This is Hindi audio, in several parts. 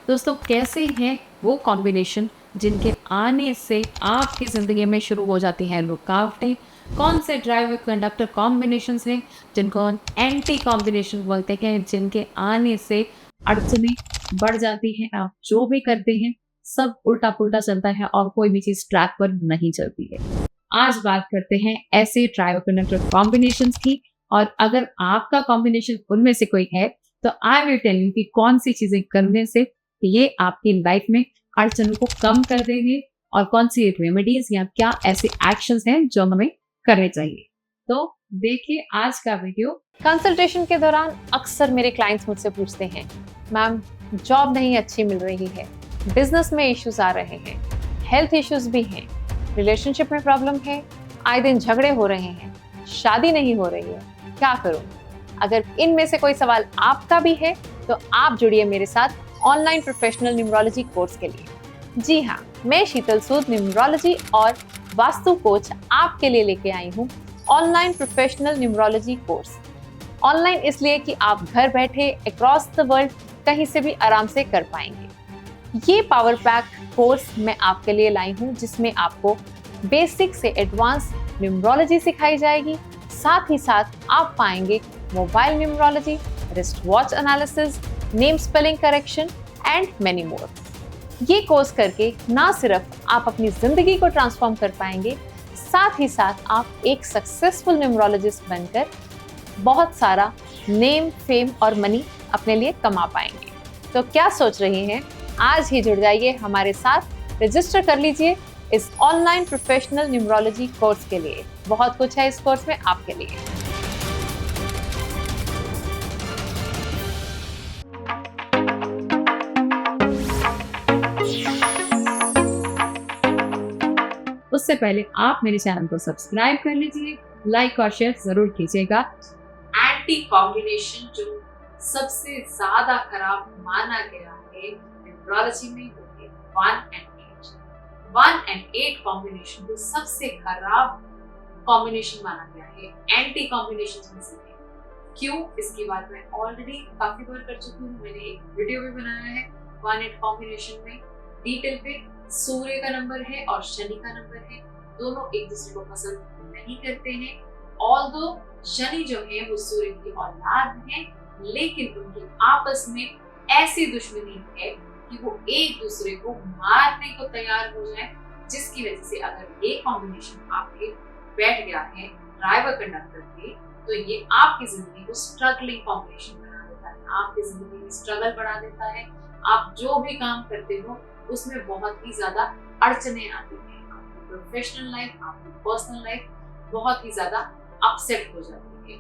दोस्तों कैसे हैं वो कॉम्बिनेशन जिनके आने से आपकी ज़िंदगी में शुरू हो जाती हैं रुकावटें? कौन से ड्राइवर कंडक्टर कॉम्बिनेशंस हैं जिनको एंटी कॉम्बिनेशन बोलते हैं, जिनके आने से अड़चनें बढ़ जाती हैं? आप जो भी करते हैं सब उल्टा-पुल्टा चलता है और कोई भी चीज़ ट्रैक पर नहीं चलती है। आज बात करते हैं ऐसे ड्राइवर कंडक्टर कॉम्बिनेशंस की, और अगर आपका कॉम्बिनेशन उनमें से कोई है तो आई विल टेल यू कि कौन सी चीज़ें करने से ये आपकी लाइफ में अड़चनों को कम कर देंगे और कौन सी रेमेडीज या क्या ऐसे एक्शंस हैं जो हमें करने चाहिए। तो देखिए आज का वीडियो। कंसल्टेशन के दौरान अक्सर मेरे क्लाइंट्स मुझसे पूछते हैं, मैम जॉब नहीं अच्छी मिल रही है, बिजनेस में इश्यूज आ रहे हैं, हेल्थ इश्यूज भी हैं, रिलेशनशिप में प्रॉब्लम है, आए दिन झगड़े हो रहे हैं, शादी नहीं हो रही है, क्या करूं? अगर इनमें से कोई सवाल आपका भी है तो आप जुड़िए मेरे साथ ऑनलाइन प्रोफेशनल न्यूमरोलॉजी कोर्स के लिए। जी हाँ, मैं शीतल सूद न्यूमरोलॉजी और वास्तु कोच आपके लिए लेके आई हूँ online professional numerology course. Online इसलिए कि आप घर बैठे अक्रॉस द वर्ल्ड कहीं से भी आराम से कर पाएंगे। ये पावर पैक कोर्स मैं आपके लिए लाई हूँ जिसमें आपको बेसिक से एडवांस न्यूमरोलॉजी सिखाई जाएगी। साथ ही साथ आप पाएंगे mobile numerology, wrist watch analysis, name spelling correction and many more. ये कोर्स करके ना सिर्फ आप अपनी जिंदगी को ट्रांसफॉर्म कर पाएंगे, साथ ही साथ आप एक सक्सेसफुल न्यूमरोलॉजिस्ट बनकर बहुत सारा नेम, फेम और मनी अपने लिए कमा पाएंगे। तो क्या सोच रही हैं? आज ही जुड़ जाइए हमारे साथ, रजिस्टर कर लीजिए इस ऑनलाइन प्रोफेशनल न्यूमरोलॉजी कोर्स के लिए। बहुत कुछ है इस कोर्स में आपके लिए। उससे पहले आप मेरे चैनल को सब्सक्राइब कर लीजिए, लाइक और शेयर जरूर कीजिएगा। एंटी कॉम्बिनेशन जो सबसे ज्यादा खराब माना गया है न्यूमरोलॉजी में वो है 1 and 8। 1 and 8 कॉम्बिनेशन को सबसे खराब कॉम्बिनेशन माना गया है एंटी कॉम्बिनेशन में से। क्यों? इसकी बात मैं ऑलरेडी काफी बार कर चुकी हूँ, मैंने एक वीडियो भी बनाया है 1-8 कॉम्बिनेशन में डिटेल पे। सूर्य का नंबर है और शनि का नंबर है, दोनों एक दूसरे को पसंद नहीं करते हैं। ऑल्दो शनि जो है वो सूर्य की औलाद है, लेकिन उनकी आपस में ऐसी दुश्मनी है कि वो एक दूसरे को मारने को तैयार हो जाए, जिसकी वजह से अगर ये कॉम्बिनेशन आपके बैठ गया है ड्राइवर कंडक्टर के, तो ये आपकी जिंदगी को स्ट्रगलिंग कॉम्बिनेशन बना देता है, आपकी जिंदगी में स्ट्रगल बढ़ा देता है। आप जो भी काम करते हो उसमें बहुत ही ज्यादा अड़चने आती हैं, आपकी प्रोफेशनल लाइफ, आपकी पर्सनल लाइफ बहुत ही ज्यादा अपसेट हो जाती है।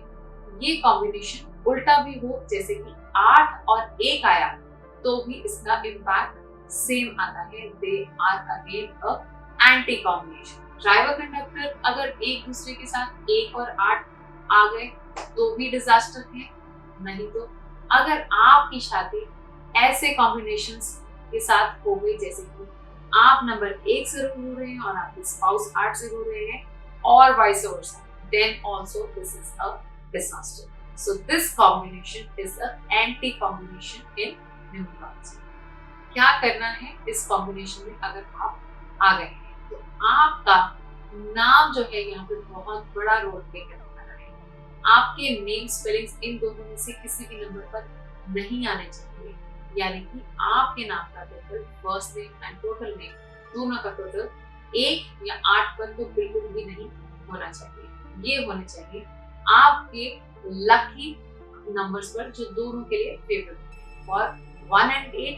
ये कॉम्बिनेशन उल्टा भी हो, जैसे कि 8 और 1 आया तो भी इसका इम्पैक्ट सेम आता है। They are again a anti combination. Driver conductor अगर एक दूसरे के साथ 1 और 8 आ गए तो भी डिजास्टर है, नहीं तो अगर आपकी शादी ऐसे कॉम्बिनेशंस के साथ हो गई, जैसे कि आप नंबर 1 से रो रहे हैं और आपके स्पाउस 8 से रो रहे हैं और vice versa, then also this is a disaster. So this combination is a anti combination in numerology. क्या करना है इस कॉम्बिनेशन में? अगर आप आ गए हैं तो आपका नाम जो है यहाँ पे बहुत बड़ा रोल प्ले करने वाला है। आपके नेम स्पेलिंग्स इन दोनों में से किसी भी नंबर पर नहीं आने चाहिए, यानी कि आपके नाम का total, first name and total name, दोनों का टोटल 1 या 8 पर तो बिल्कुल भी नहीं होना चाहिए। ये होने चाहिए आपके लकी नंबर्स पर जो दोनों के लिए फेवरेट है। और 1 and 8,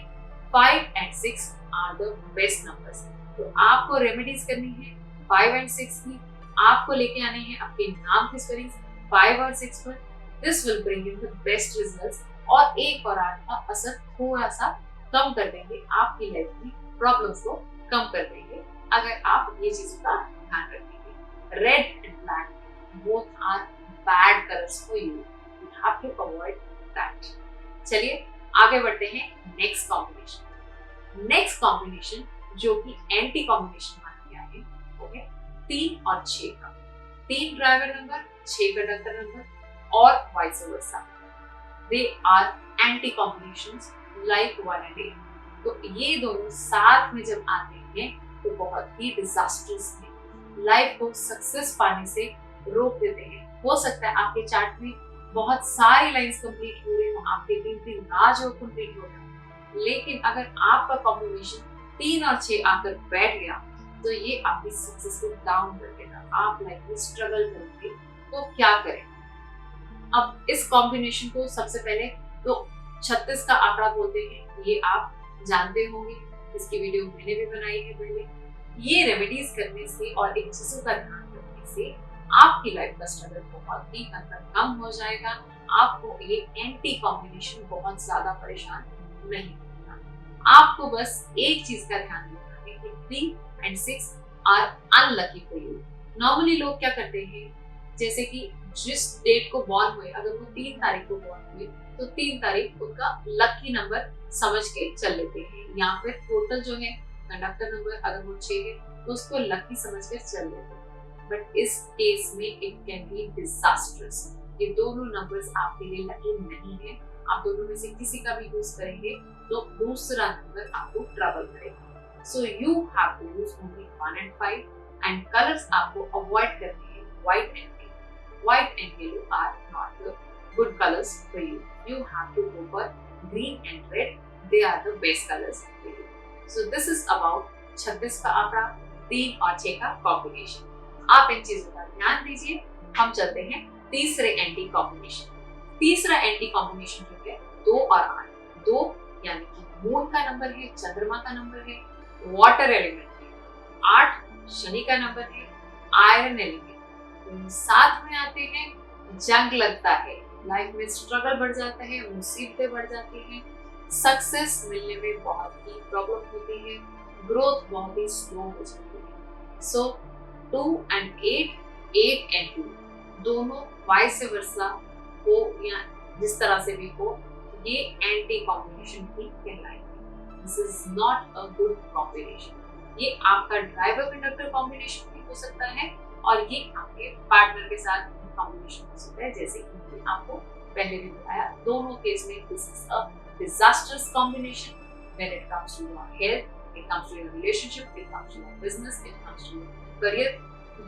5 and 6 are the best numbers. तो आपको रेमेडीज करनी है 5 and 6 की, आपको लेके आने हैं आपके नाम के स्पेलिंग्स 5 और 6 पर। This will bring you the best results और 1 और 8 का असर थोड़ा सा कम कर देंगे, आपकी लाइफ में प्रॉब्लम्स को कम कर देंगे अगर आप ये चीजों का ध्यान रखेंगे। Red and black both are bad colors for you. You have to avoid that. चलिए आगे बढ़ते हैं नेक्स्ट कॉम्बिनेशन। नेक्स्ट कॉम्बिनेशन जो कि एंटी कॉम्बिनेशन माना गया है वो है 3 और 6 का। 3 ड्राइवर नंबर, 6 कंडक्टर नंबर और vice versa. They are anti combinations like 1 and 8. तो ये दोनों साथ में जब आते हैं तो बहुत ही डिजास्टर्स हैं, लाइफ को सक्सेस पाने से रोक देते हैं। हो सकता है आपके चार्ट में बहुत सारी लाइंस कंप्लीट हो रही हो, आपके 3 राज हो कंप्लीट हो रहे, लेकिन अगर आपका कॉम्बिनेशन 3 और 6 आकर बैठ गया तो ये आपकी सक्सेस को डाउन कर देगा, आप लाइफ में स्ट्रगल करेंगे। तो क्या करें? अब इस कॉम्बिनेशन को सबसे पहले तो 36 का आंकड़ा बोलते हैं, ये आप जानते होंगे, इसकी वीडियो मैंने भी बनाई है पहले। ये रेमेडीज करने से और इन चीजों का ध्यान रखने से आपकी लाइफ का स्ट्रगल बहुत ही हद तक कम हो जाएगा। आपको ये एंटी कॉम्बिनेशन बहुत ज्यादा परेशान नहीं करेगा। आपको बस एक चीज का ध्यान रखना है कि 3 and 6 are unlucky for you. Normally लोग क्या करते हैं, जैसे कि जिस डेट को बॉर्न हुए, अगर वो 3 तारीख को बॉर्न हुए तो 3 तारीख उनका लकी नंबर समझ के चल लेते हैं, या फिर टोटल जो है कंडक्टर नंबर अगर वो 6 है तो उसको लकी समझ कर चल लेते हैं। बट इस केस में इट कैन बी डिजास्टर्स। ये दोनों नंबर्स आपके लिए लकी नहीं है। आप दोनों में से किसी का भी यूज करेंगे तो दूसरा नंबर आपको ट्रबल करेगा। So you have to use only 1 and 5 and colours आपको अवॉइड करने हैं white and yellow. White and yellow are not the good colors for you. You have to go for green and red. They are the best colors for you. So this is about 36 का आंकड़ा, 3 और 6 का कॉम्बिनेशन। आप इन चीजों का ध्यान दीजिए। हम चलते हैं तीसरे एंटी कॉम्बिनेशन। तीसरा एंटी कॉम्बिनेशन जो है 2 और 8। 2 यानी कि मून का नंबर है, चंद्रमा का नंबर है, वाटर एलिमेंट है। 8 शनि का नंबर है, आयरन एलिमेंट। साथ में आते हैं, जंग लगता है, लाइफ में स्ट्रगल बढ़ जाता है, मुसीबतें बढ़ जाती हैं, सक्सेस मिलने में बहुत ही प्रॉब्लम होती है, ग्रोथ बहुत ही स्लो हो जाती है। सो 2 and 8, 8 and 2 दोनों वाइस वर्सा हो या जिस तरह से भी हो, ये एंटी कॉम्बिनेशन ही कहलाएंगे। This is not a good combination. ये आपका ड्राइवर कंडक्टर कॉम्बिनेशन भी हो सकता है और ये आपके पार्टनर के साथ कॉम्बिनेशन हो सकता है, जैसे कि आपको पहले भी बताया। दोनों केस में this is a disasters combination when it comes to your health, it comes to your relationship, it comes to your business, it comes to your career.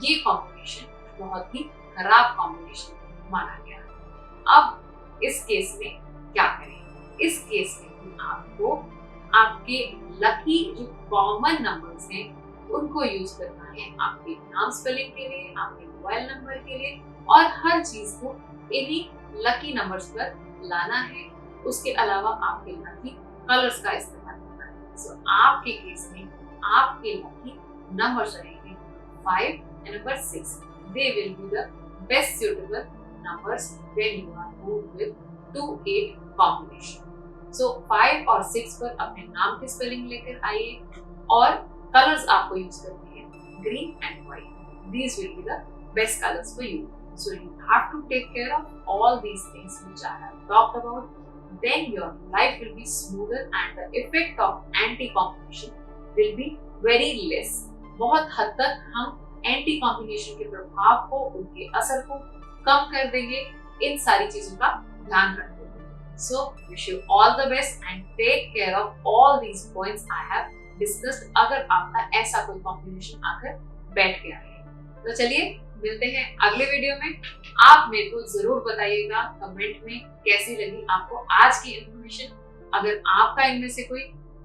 ये कॉम्बिनेशन बहुत ही खराब कॉम्बिनेशन माना गया है। अब इस केस में क्या करें? इस केस में आपको आपके लकी जो कॉमन नंबर्स हैं उनको यूज करना है आपके नाम स्पेलिंग के लिए, आपके मोबाइल नंबर के लिए, और हर चीज को इन्हीं लकी नंबर्स पर लाना है। उसके अलावा आपके लकी कलर्स का इस्तेमाल करना है। सो आपके केस में आपके लकी नंबर्स रहेंगे 5 and number 6. They will be the best suitable numbers when you are moved with 2-8 combination. So 5 और 6 पर अपने नाम की स्पेलिंग लेकर आइए और कलर्स आपको यूज करने हैं green and white. These will be the best colors for you. So you have to take care of all these things which I have talked about. Then your life will be smoother and the effect of anti-combination will be very less. बहुत हद तक हम एंटी कॉम्बिनेशन के प्रभाव को, उनके असर को कम कर देंगे इन सारी चीजों का ध्यान रखते हुए। So wish you all the best and take care of all these points I have discussed। अगर आपका ऐसा कोई कॉम्बिनेशन आकर बैठ गया है तो चलिए मिलते हैं अगले वीडियो में। आप मेरे को जरूर बताइएगा कमेंट में कैसी लगी आपको आज की इन्फॉर्मेशन। अगर आपका इनमें से कोई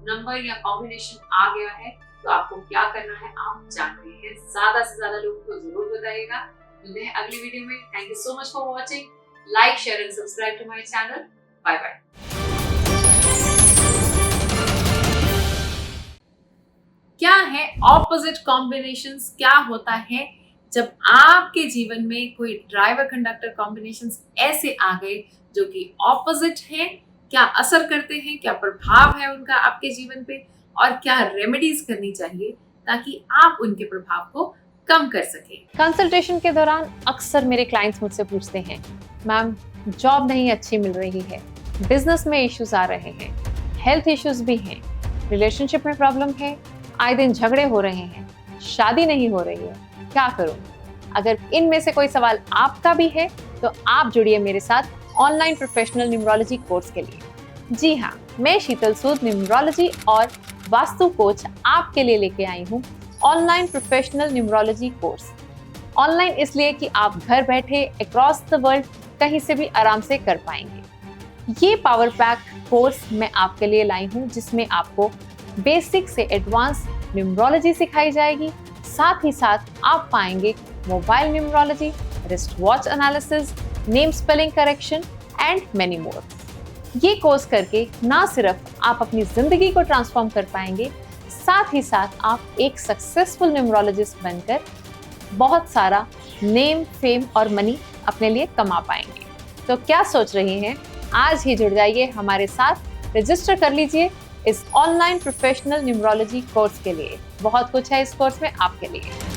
नंबर या कॉम्बिनेशन आ गया है तो आपको क्या करना है आप जानते हैं। ज्यादा से ज्यादा लोगों को जरूर बताइएगा। मिलते हैं अगली वीडियो में। Thank you so much for watching. Like, share and subscribe to my channel. Bye bye. क्या है ऑपोजिट कॉम्बिनेशंस? क्या होता है जब आपके जीवन में कोई ड्राइवर कंडक्टर कॉम्बिनेशंस ऐसे आ गए जो कि ऑपोजिट हैं? क्या असर करते हैं, क्या प्रभाव है उनका आपके जीवन पे, और क्या रेमेडीज करनी चाहिए ताकि आप उनके प्रभाव को कम कर सकें। कंसल्टेशन के दौरान अक्सर मेरे क्लाइंट्स मुझसे पूछते हैं, मैम जॉब नहीं अच्छी मिल रही है, बिजनेस में इश्यूज आ रहे हैं, हेल्थ इश्यूज भी हैं, रिलेशनशिप में प्रॉब्लम है, आए दिन झगड़े हो रहे हैं, शादी नहीं हो रही है, क्या करूं? अगर इनमें से कोई सवाल आपका भी है तो आप जुड़िए मेरे साथ ऑनलाइन प्रोफेशनल न्यूमरोलॉजी कोर्स के लिए। जी हाँ, मैं शीतल सूद न्यूमरोलॉजी और वास्तु कोच आपके लिए लेके आई हूँ online professional numerology course. Online इसलिए कि आप घर बैठे अक्रॉस द वर्ल्ड कहीं से भी आराम से कर पाएंगे। ये पावर पैक कोर्स मैं आपके लिए लाई हूँ जिसमें आपको बेसिक से एडवांस न्यूमरोलॉजी सिखाई जाएगी। साथ ही साथ आप पाएंगे mobile numerology, wrist watch analysis, name spelling correction and many more. ये कोर्स करके ना सिर्फ आप अपनी जिंदगी को ट्रांसफॉर्म कर पाएंगे, साथ ही साथ आप एक सक्सेसफुल न्यूमरोलॉजिस्ट बनकर बहुत सारा नेम, फेम और मनी अपने लिए कमा पाएंगे। तो क्या सोच रही हैं? आज ही जुड़ जाइए हमारे साथ, रजिस्टर कर लीजिए इस ऑनलाइन प्रोफेशनल न्यूमरोलॉजी कोर्स के लिए। बहुत कुछ है इस कोर्स में आपके लिए।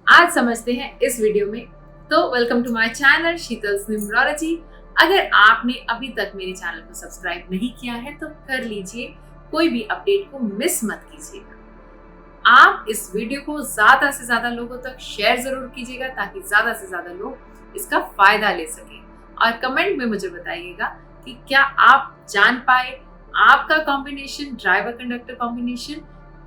आज समझते हैं इस वीडियो में। तो welcome to my channel Sheetal's numerology. अगर आपने अभी तक मेरे चैनल को सब्सक्राइब नहीं किया है तो कर लीजिए, कोई भी अपडेट को मिस मत कीजिएगा। आप इस वीडियो को ज्यादा से ज्यादा लोगों तक शेयर जरूर कीजिएगा ताकि ज्यादा से ज्यादा लोग इसका फायदा ले सकें। और कमेंट में मुझे बताइएगा कि क्या आप जान पाए आपका combination driver conductor combination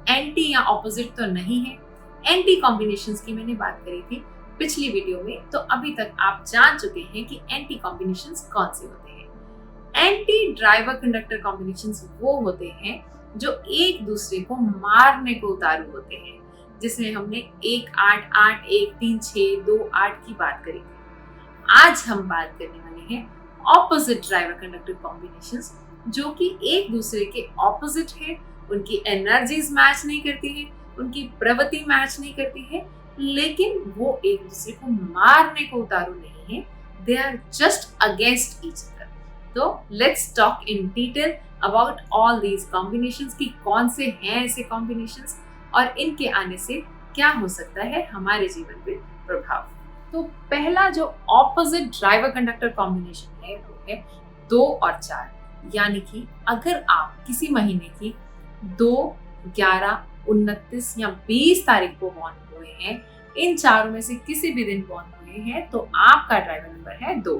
anti या ऑपोजिट तो नहीं है। एंटी कॉम्बिनेशंस की मैंने बात करी थी पिछली वीडियो में, तो अभी तक आप जान चुके हैं कि एंटी कॉम्बिनेशंस कौन से होते हैं। एंटी ड्राइवर कंडक्टर कॉम्बिनेशंस वो होते हैं जो एक दूसरे को मारने को उतारू होते हैं, जिसमें हमने 1-8-8, 1-3-6, 2-8 की बात करी थी। आज हम बात करने वाले हैं ऑपोजिट ड्राइवर कंडक्टर कॉम्बिनेशंस, जो कि एक दूसरे के ऑपोजिट है, उनकी एनर्जीज मैच नहीं करती है, उनकी प्रवृत्ति मैच नहीं करती है, लेकिन वो एक दूसरे को मारने को उतारू नहीं है। They are just against each other. तो let's talk in detail about all these combinations की कौन से हैं ऐसे कॉम्बिनेशंस और इनके आने से क्या हो सकता है हमारे जीवन पे प्रभाव। तो पहला जो ऑपोजिट ड्राइवर कंडक्टर कॉम्बिनेशन है वो है 2 और 4। यानी कि अगर आप किसी महीने की 2, 11, 29 या 20 तारीख को बॉर्न हुए हैं, इन चारों में से किसी भी दिन बॉर्न हुए हैं, तो आपका ड्राइवर नंबर है 2।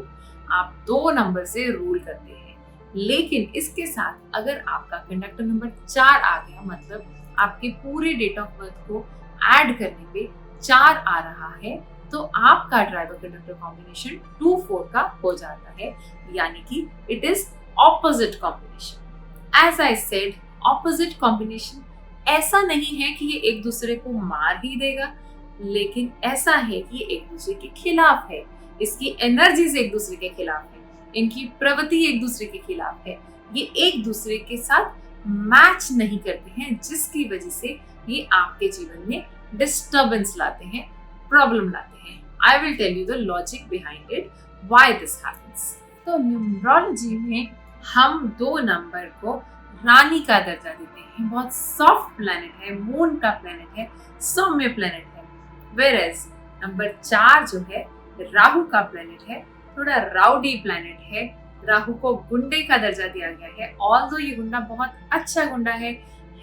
आप 2 नंबर से रूल करते हैं। लेकिन इसके साथ अगर आपका कंडक्टर नंबर 4 आ गया, मतलब आपके पूरे डेट ऑफ बर्थ को ऐड करने पे 4 आ रहा है, तो आपका ड्राइवर कंडक्टर कॉम्बिनेशन 2-4 का हो जाता है। यानी कि it is opposite combination. As I said, opposite combination ऐसा नहीं है कि ये एक दूसरे को मार ही देगा, लेकिन ऐसा है कि ये एक दूसरे के खिलाफ है। इसकी एनर्जीज एक दूसरे के खिलाफ है, इनकी प्रवृत्ति एक दूसरे के खिलाफ है। ये एक दूसरे के साथ मैच नहीं करते हैं, जिसकी वजह से ये आपके जीवन में डिस्टर्बेंस लाते हैं, प्रॉब्लम लाते हैं। I will tell you the logic behind it, why this happens. तो न्यूमरोलॉजी में हम 2 नंबर को रानी का दर्जा देते हैं। बहुत सॉफ्ट प्लैनेट है, मून का प्लैनेट है, सौम्य प्लैनेट है। वेयरएज नंबर 4 जो है राहु का प्लैनेट है, थोड़ा राउडी प्लैनेट है। राहु को गुंडे का दर्जा दिया गया है। ऑल्दो ये गुंडा बहुत अच्छा गुंडा है,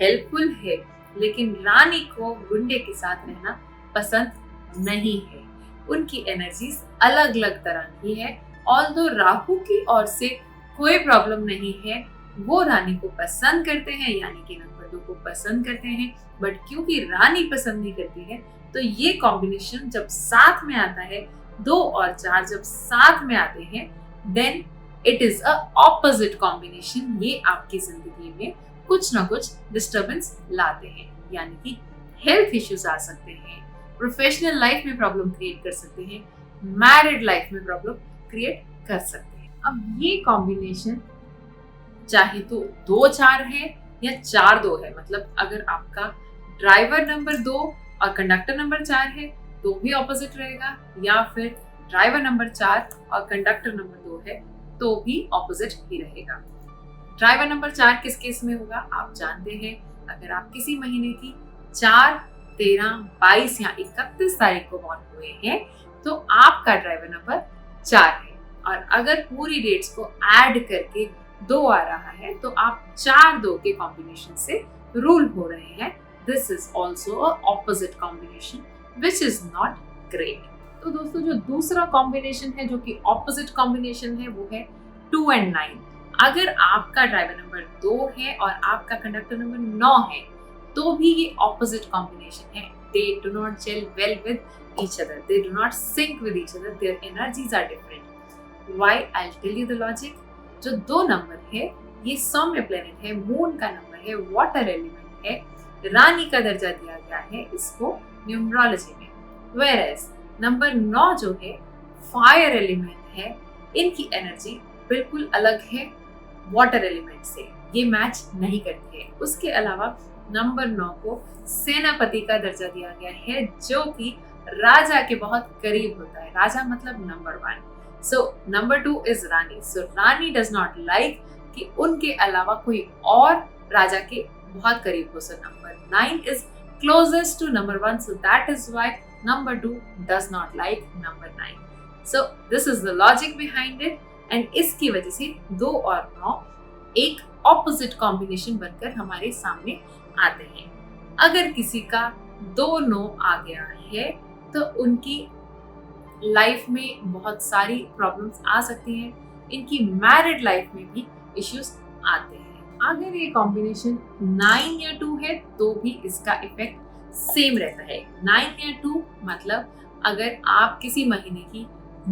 हेल्पफुल है, लेकिन रानी को गुंडे के साथ रहना पसंद नहीं है। उनकी एनर्जीज अलग अलग तरह की है। ऑल्दो राहु की ओर से कोई प्रॉब्लम नहीं है, वो रानी को पसंद करते हैं, यानी कि नंबर 2 को पसंद करते हैं। बट क्योंकि रानी पसंद नहीं करती है, तो ये कॉम्बिनेशन जब साथ में आता है, 2 और 4 जब साथ में आते हैं, then it is a opposite combination. ये आपकी जिंदगी में कुछ ना कुछ डिस्टर्बेंस लाते हैं, यानी कि हेल्थ इश्यूज आ सकते हैं, प्रोफेशनल लाइफ में प्रॉब्लम क्रिएट कर सकते हैं, मैरिड लाइफ में प्रॉब्लम क्रिएट कर सकते हैं। अब ये कॉम्बिनेशन चाहे तो 2-4 है या 4-2 है, मतलब अगर आपका ड्राइवर नंबर 2 और कंडक्टर नंबर 4 है तो भी ऑपोजिट रहेगा, या फिर ड्राइवर नंबर 4 और कंडक्टर नंबर 2 है तो भी ऑपोजिट ही रहेगा। ड्राइवर नंबर 4 किस केस में होगा आप जानते हैं। अगर आप किसी महीने की 4, 13, 22 या 31 तारीख को बॉर्न हुए हैं तो आपका ड्राइवर नंबर 4 है। और अगर पूरी डेट्स को ऐड करके 2 आ रहा है तो आप 4-2 के कॉम्बिनेशन से रूल हो रहे हैं, this is also a opposite combination which is not great. तो दोस्तों जो दूसरा कॉम्बिनेशन है जो कि ऑपोजिट कॉम्बिनेशन है वो है 2 and 9। अगर आपका ड्राइवर नंबर 2 है और आपका कंडक्टर नंबर 9 है तो भी ये ऑपोजिट कॉम्बिनेशन है। They do not gel well with each other, they do not sync with each other, their energies are different। why? I'll tell you the logic। जो 2 नंबर है ये सौम्य प्लेनेट है, मून का नंबर है, वाटर एलिमेंट है, रानी का दर्जा दिया गया है इसको न्यूमरोलॉजी में। whereas नंबर 9 जो है फायर एलिमेंट है, इनकी एनर्जी बिल्कुल अलग है वाटर एलिमेंट से, ये मैच नहीं करती है। उसके अलावा नंबर 9 को सेनापति का दर्जा दिया गया है जो कि राजा के बहुत करीब होता है। राजा मतलब number 1। So number 2 is Rani. So Rani does not like कि उनके अलावा कोई और राजा के बहुत करीब हो। So number 9 is closest to number 1। So that is why number 2 does not like number 9। So this is the logic behind it. And इसकी वजह से 2 और 9 एक ऑपोजिट कॉम्बिनेशन बनकर हमारे सामने आते हैं। अगर किसी का 2 9 आ गया है तो उनकी लाइफ में बहुत सारी प्रॉब्लम्स आ सकती हैं। इनकी मैरिड लाइफ में भी इश्यूज आते हैं। अगर ये कॉम्बिनेशन 9 या 2 है तो भी इसका इफेक्ट सेम रहता है। 9 या 2 मतलब अगर आप किसी महीने की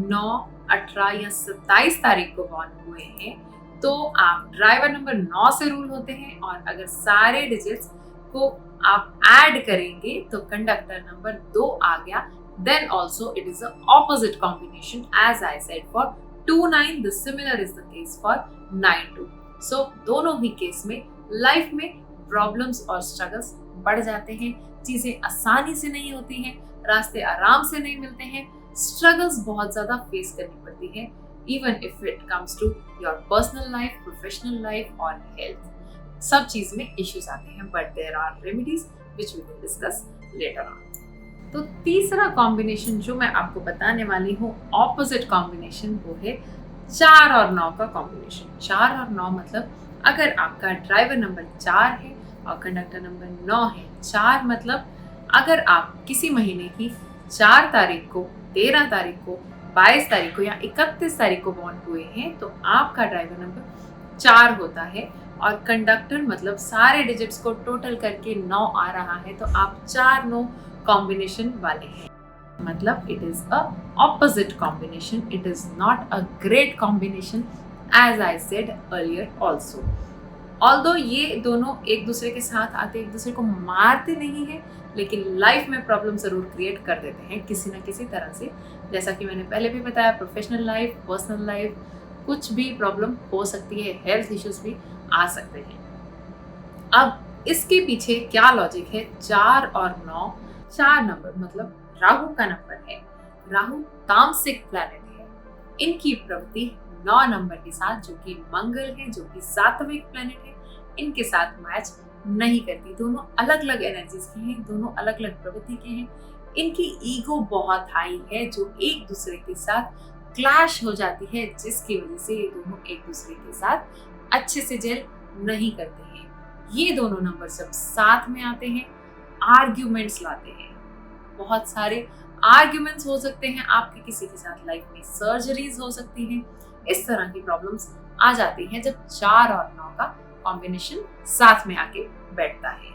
9, 18 या 27 तारीख को बॉर्न हुए हैं तो आप ड्राइवर नंबर 9 से रूल होते हैं, और अगर सारे डिजिट्स को आप ऐड करेंगे तो कंडक्टर नंबर 2 आ गया। Then also it is a opposite combination as I said for 2 9। The similar is the case for 9 2। So दोनों ही केस में लाइफ में प्रॉब्लम्स और स्ट्रगल्स बढ़ जाते हैं। चीजें आसानी से नहीं होती हैं, रास्ते आराम से नहीं मिलते हैं, स्ट्रगल्स बहुत ज्यादा फेस करनी पड़ती है, even if it comes to your personal life, professional life और हेल्थ। सब चीज में इश्यूज आते हैं, but there are remedies which we will discuss later on. तो तीसरा कॉम्बिनेशन जो मैं आपको बताने वाली हूँ ऑपोजिट कॉम्बिनेशन वो है 4 और 9 का कॉम्बिनेशन। 4 और 9 मतलब अगर आपका ड्राइवर नंबर 4 है और कंडक्टर नंबर 9 है। 4 मतलब अगर आप किसी महीने की 4 तारीख को, 13 तारीख को, 22 तारीख को या 31 तारीख को बॉर्न हुए हैं तो आपका ड्राइवर नंबर 4 होता है, और कंडक्टर मतलब सारे डिजिट्स को टोटल करके 9 आ रहा है तो आप 4 9 कॉम्बिनेशन वाले हैं। मतलब it is a opposite combination, it is not a great combination as I said earlier also. Although ये दोनों एक दूसरे के साथ आते एक दूसरे को मारते नहीं है, लेकिन लाइफ में प्रॉब्लम जरूर क्रिएट कर देते हैं किसी ना किसी तरह से। जैसा कि मैंने पहले भी बताया, प्रोफेशनल लाइफ, पर्सनल लाइफ, कुछ भी प्रॉब्लम हो सकती है, हेल्थ इश्यूज भी आ सकते हैं। अब इसके पीछे क्या लॉजिक है? 4 और 9, 4 नंबर मतलब राहु का नंबर है। राहु तामसिक प्लैनेट है। इनकी प्रवृत्ति 9 नंबर के साथ, जो कि मंगल है, जो कि सात्विक प्लैनेट है, इनके साथ मैच नहीं करती। दोनों अलग अलग एनर्जीज के हैं, दोनों अलग अलग प्रवृत्ति के हैं। इनकी ईगो बहुत हाई है जो एक दूसरे के साथ क्लैश हो जाती है, जिसकी वजह से ये दोनों एक दूसरे के साथ अच्छे से जेल नहीं करते हैं। ये दोनों नंबर जब साथ में आते हैं आर्ग्यूमेंट्स लाते हैं। बहुत सारे आर्ग्यूमेंट्स हो सकते हैं आपके किसी के साथ, लाइफ में सर्जरीज हो सकती हैं। इस तरह की प्रॉब्लम्स आ जाती हैं जब 4 और 9 का कॉम्बिनेशन साथ में आके बैठता है।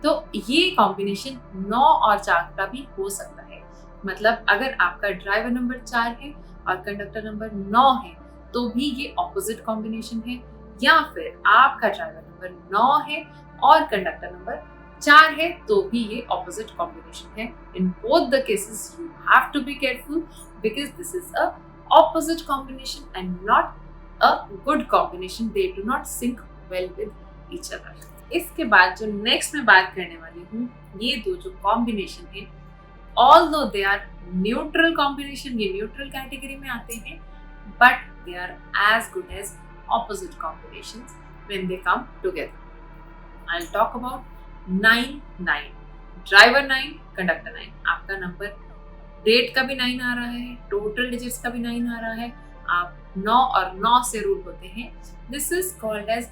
तो ये कॉम्बिनेशन 9 और 4 का भी हो सकता है। मतलब अगर आपका ड्राइवर नंबर 4 है और कंडक्टर नंबर 9 है तो भी ये ऑपोजिट कॉम्बिनेशन है, या फिर आपका ड्राइवर नंबर 9 है और कंडक्टर नंबर 4 है तो भी ये ऑपोजिट कॉम्बिनेशन है। In both the cases you have to be careful because this is a opposite combination and not a good combination. They do not sync well with each other. इसके बाद जो नेक्स्ट मैं बात करने वाली हूँ, ये दो जो कॉम्बिनेशन है, although they are neutral combination, ये न्यूट्रल कैटेगरी में आते हैं, but they are as good as opposite combinations when they come together. I'll talk about 9 9, driver 9, conductor 9. आपका नंबर डेट का भी 9 आ रहा है, टोटल डिजिट्स का भी 9 आ रहा है, आप 9 और 9 से रूल होते हैं। This is called as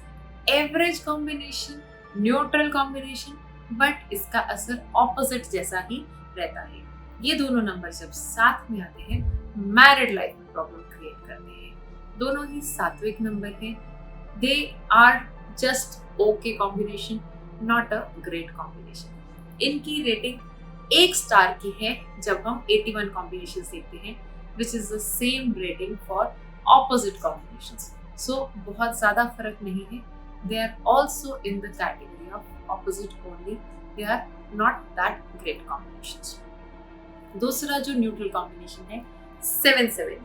average combination, neutral combination but इसका असर ऑपोजिट जैसा ही रहता है। ये दोनों नंबर जब साथ में आते हैं मैरिड लाइफ में प्रॉब्लम क्रिएट करते हैं। दोनों ही सात्विक नंबर हैं। They are just okay combination, not a great combination. इनकी रेटिंग 1 स्टार की है जब हम 81 कॉम्बिनेशन देखते हैं, which is the same rating for opposite combinations. So बहुत ज्यादा फर्क नहीं है। They are also in the category of opposite only, they are not that great combinations. दूसरा जो न्यूट्रल कॉम्बिनेशन है 7-7,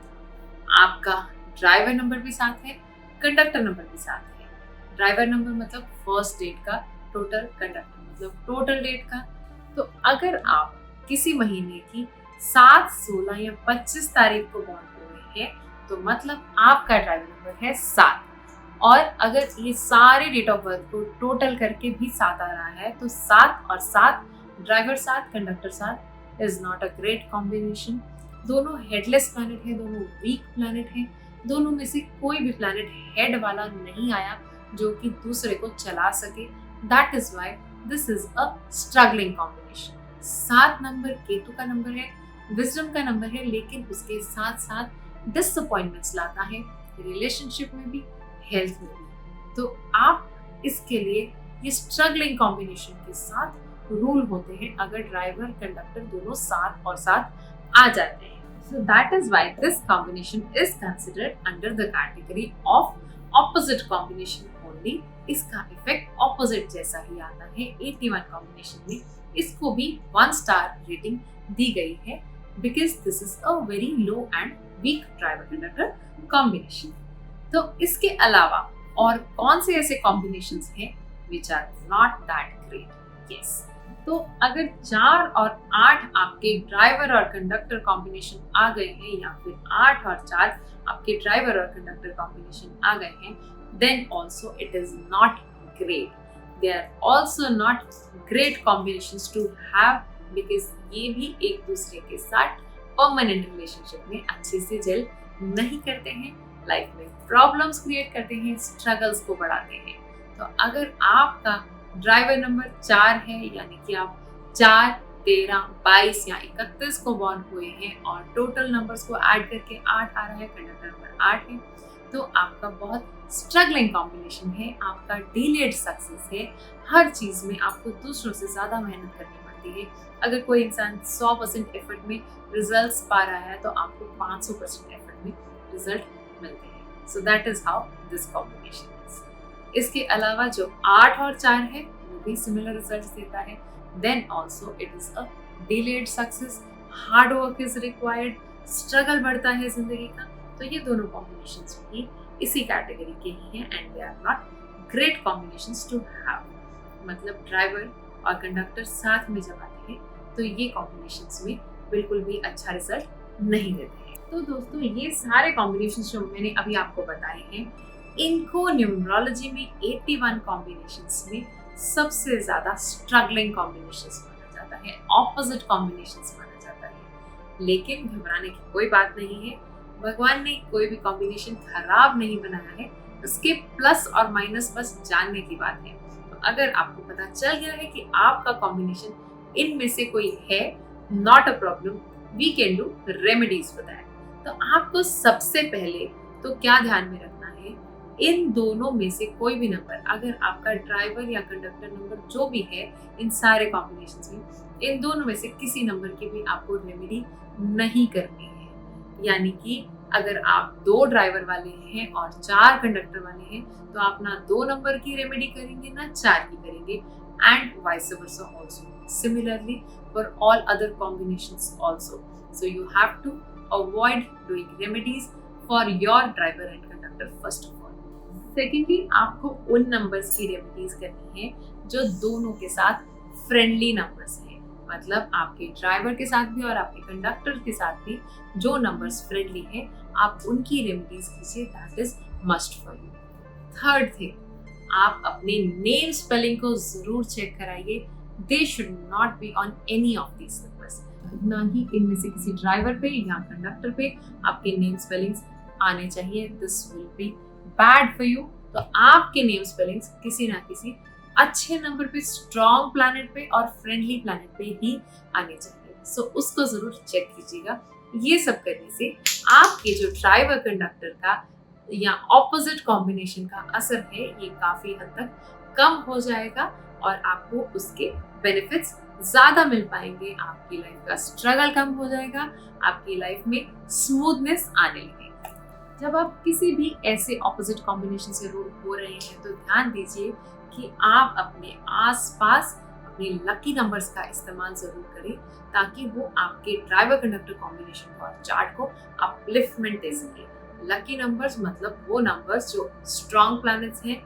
आपका ड्राइवर नंबर भी साथ है, कंडक्टर नंबर भी साथ है। ड्राइवर नंबर मतलब फर्स्ट डेट का, टोटल कंडक्टर मतलब टोटल डेट का। तो अगर आप किसी महीने की 7, 16 या 25 तारीख को बॉर्न हुए हैं तो मतलब आपका ड्राइवर नंबर है 7। और अगर ये सारे डेट ऑफ बर्थ को टोटल करके भी 7 आ रहा है तो 7 और 7, driver 7, conductor 7 is not a great combination. दोनों हेडलेस प्लैनेट है, दोनों वीक प्लैनेट है। दोनों में से कोई भी प्लैनेट हेड वाला नहीं आया जो कि दूसरे को चला सके। That is why this is a struggling combination. 7 number Ketu का नंबर है, विजडम का नंबर है, लेकिन उसके साथ साथ डिसअपॉइंटमेंट्स लाता है, रिलेशनशिप में भी, हेल्थ में भी। तो आप इसके लिए ये स्ट्रगलिंग कॉम्बिनेशन के साथ रूल होते हैं अगर ड्राइवर कंडक्टर दोनों 7 और 7 आ जाते हैं। So that is why this combination is considered under the category of opposite combination only. इसका इफेक्ट ऑपोजिट जैसा ही आता है 81 कॉम्बिनेशन में। इसको भी 1 स्टार रेटिंग दी गई है because this is a very low and weak driver conductor combination. तो इसके अलावा और कौन से ऐसे कॉम्बिनेशंस हैं which are not that great? Yes. तो अगर 4 और 8 आपके ड्राइवर और कंडक्टर कॉम्बिनेशन आ गए हैं, या फिर 8 और 4 आपके ड्राइवर और कंडक्टर कॉम्बिनेशन आ गए हैं, then also it is not great. They are also not great combinations to have because ये भी एक दूसरे के साथ परमानेंट रिलेशनशिप में अच्छे से जेल नहीं करते हैं, लाइफ में प्रॉब्लम्स क्रिएट करते हैं, स्ट्रगल्स को बढ़ाते हैं। तो अगर आपका ड्राइवर नंबर 4 है, यानी कि आप 4, 13, 22 या 31 को बॉर्न हुए हैं और टोटल नंबर्स को ऐड करके 8 आ रहा है, कंडक्टर नंबर 8 है, तो आपका बहुत स्ट्रगलिंग कॉम्बिनेशन है, आपका डिलेड सक्सेस है। हर चीज़ में आपको दूसरों से ज़्यादा मेहनत करनी पड़ती है। अगर कोई इंसान 100% एफर्ट में रिजल्ट्स पा रहा है तो आपको 500% एफर्ट में रिजल्ट मिलते हैं। सो that is how this combination is. इसके अलावा जो 8 और 4 है वो भी सिमिलर रिजल्ट्स देता है। Then also it is a delayed success, hard work is required, struggle बढ़ता है जिंदगी का। तो ये दोनों कॉम्बिनेशंस भी इसी कैटेगरी के ही हैं and they are not great combinations to have. मतलब ड्राइवर और कंडक्टर साथ में जब आते हैं तो ये कॉम्बिनेशंस में बिल्कुल भी अच्छा रिजल्ट नहीं देते हैं। तो दोस्तों ये सारे कॉम्बिनेशंस जो मैंने अभी आपको बताए हैं, इनको न्यूमरोलॉजी में 81 कॉम्बिनेशंस में सबसे ज्यादा स्ट्रगलिंग कॉम्बिनेशंस माना जाता है, ऑपोजिट कॉम्बिनेशंस माना जाता है। लेकिन घबराने की कोई बात नहीं है, भगवान ने कोई भी कॉम्बिनेशन खराब नहीं बनाया है, उसके प्लस और माइनस बस जानने की बात है। तो अगर आपको पता चल गया है कि आपका कॉम्बिनेशन इनमें से कोई है, not a problem, we can do remedies for that. तो आपको सबसे पहले तो क्या ध्यान में रखना है, इन दोनों में से कोई भी नंबर, अगर आपका ड्राइवर या कंडक्टर नंबर जो भी है इन सारे कॉम्बिनेशंस में, इन दोनों में से किसी नंबर की भी आपको रेमेडी नहीं करनी है। यानी कि अगर आप 2 ड्राइवर वाले हैं और 4 कंडक्टर वाले हैं तो आप ना 2 नंबर की रेमेडी करेंगे ना 4 की करेंगे, and vice versa also, similarly for all other combinations also. So you have to avoid doing remedies for your driver and conductor first of all. Secondly, आपको उन नंबर्स की रेमेडीज करनी है जो दोनों के साथ फ्रेंडली नंबर्स हैं। मतलब आपके ड्राइवर के साथ भी और आपके कंडक्टर के साथ भी जो नंबर्स फ्रेंडली हैं, आप उनकी रेमेडीज कीजिए, that is must for you. Third thing, आप अपने नेम स्पेलिंग को जरूर चेक कराइए, they should not be on any of these numbers. ना ही इनमें से किसी ड्राइवर पे या कंडक्टर पे आपके नेम स्पेलिंग्स आने चाहिए, this will be bad for you. तो आपके नेम स्पेलिंग्स किसी ना किसी अच्छे नंबर पे, स्ट्रॉन्ग प्लैनेट पे और फ्रेंडली प्लैनेट पे ही आने चाहिए। सो उसको जरूर चेक कीजिएगा। ये सब करने से आपके जो ड्राइवर कंडक्टर का या ऑपोजिट कॉम्बिनेशन का असर है ये काफी हद तक कम हो जाएगा और आपको उसके बेनिफिट्स ज्यादा मिल पाएंगे। आपकी लाइफ का स्ट्रगल कम हो जाएगा, आपकी लाइफ में स्मूथनेस आने लगेगी। जब आप किसी भी ऐसे ऑपोजिट कॉम्बिनेशन से रूल हो रहे हैं तो ध्यान दीजिए कि आप अपने आसपास अपने लकी नंबर्स का इस्तेमाल जरूर करें ताकि वो आपके ड्राइवर कंडक्टर कॉम्बिनेशन को और चार्ट को अपलिफ्टमेंट दे सके। लकी नंबर्स मतलब वो नंबर्स जो स्ट्रॉन्ग प्लैनेट्स हैं,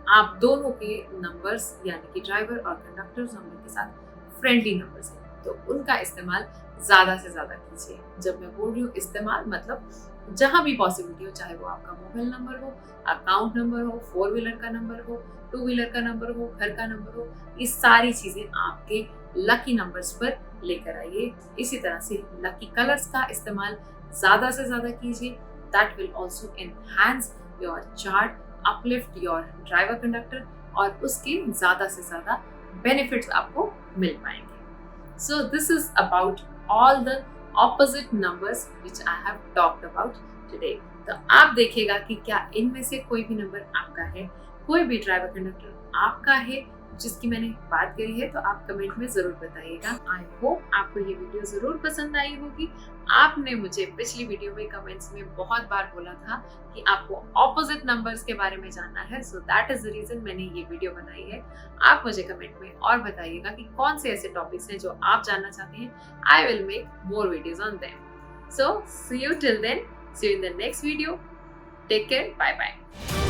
आप दोनों के नंबर्स यानी कि ड्राइवर और कंडक्टर नंबर के साथ फ्रेंडली नंबर्स हैं, तो उनका इस्तेमाल ज़्यादा से ज़्यादा कीजिए। जब मैं बोल रही हूँ इस्तेमाल, मतलब जहाँ भी पॉसिबिलिटी हो, चाहे वो आपका मोबाइल नंबर हो, अकाउंट नंबर हो, 4 व्हीलर का नंबर हो, 2 व्हीलर का नंबर हो, घर का नंबर हो, ये सारी चीज़ें आपके लकी नंबर्स पर लेकर आइए। इसी तरह से लकी कलर्स का इस्तेमाल ज़्यादा से ज़्यादा कीजिए। That will also enhance your chart, uplift your driver conductor और उसके ज़्यादा से ज़्यादा बेनिफिट्स आपको मिल पाएंगे। सो this is about all the opposite numbers which I have talked about today। तो आप देखिएगा कि क्या इनमें से कोई भी नंबर आपका है, कोई भी ड्राइवर कंडक्टर आपका है जिसकी मैंने बात करी है, तो आप कमेंट में जरूर बताइएगा। आई होप आपको ये वीडियो जरूर पसंद आई होगी। आपने मुझे पिछली वीडियो में कमेंट्स में बहुत बार बोला था कि आपको ऑपोजिट नंबर्स के बारे में जानना है, so that is the reason मैंने ये वीडियो बनाई है। आप मुझे कमेंट में और बताइएगा कि कौन से ऐसे टॉपिक्स हैं जो आप जानना चाहते हैं। I will make more videos on them. So see you till then, see you in the next video. Take care, bye bye.